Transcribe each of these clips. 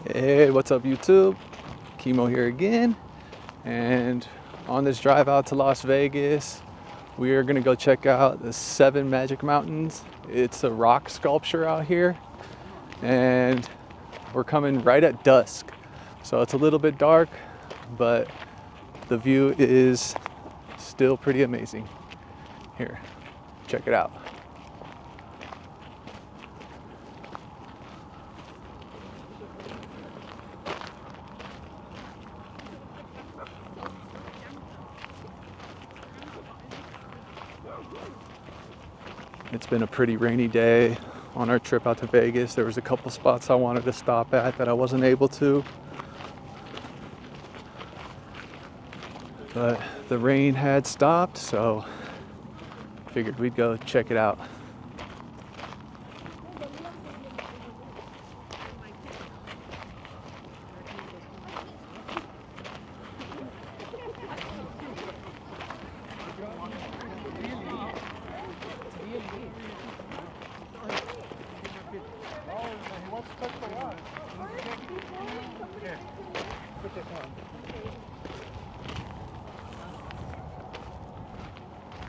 Hey, what's up YouTube? Chemo here again, and on this drive out to Las Vegas, we are gonna go check out the 7 Magic Mountains. It's a rock sculpture out here, and we're coming right at dusk. So it's a little bit dark, but the view is still pretty amazing. Here, check it out. It's been a pretty rainy day on our trip out to Vegas. There was a couple spots I wanted to stop at that I wasn't able to. But the rain had stopped, so figured we'd go check it out.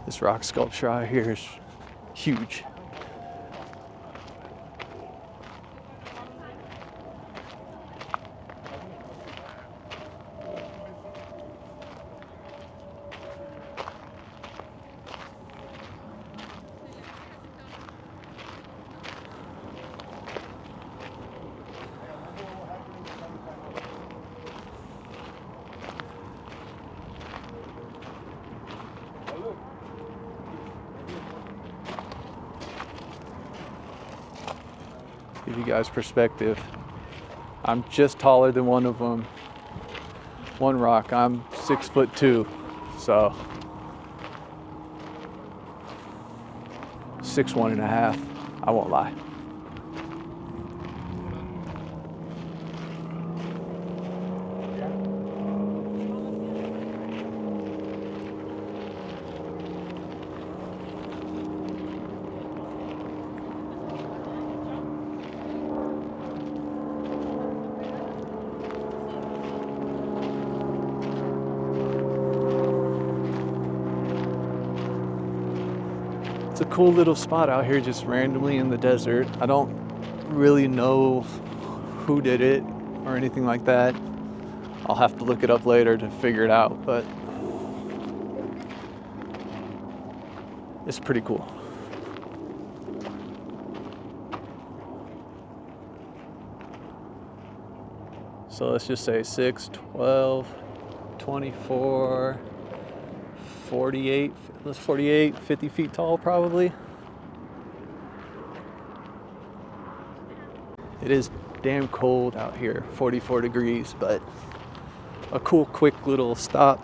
This rock sculpture out here is huge. Give you guys perspective. I'm just taller than one of them. One rock, I'm 6'2", so 6'1.5", I won't lie. It's a cool little spot out here just randomly in the desert. I don't really know who did it or anything like that. I'll have to look it up later to figure it out, but it's pretty cool. So let's just say 6, 12, 24, 48, that's 48, 50 feet tall probably. It is damn cold out here, 44 degrees, but a cool quick little stop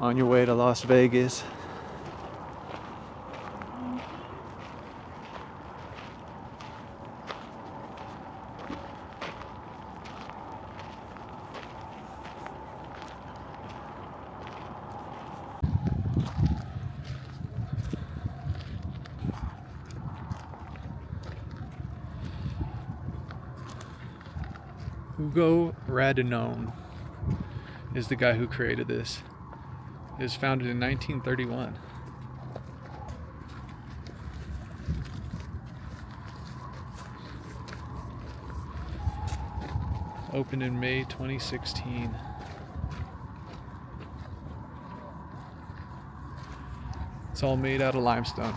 on your way to Las Vegas. Hugo Radinone is the guy who created this. It was founded in 1931. Opened in May 2016. It's all made out of limestone.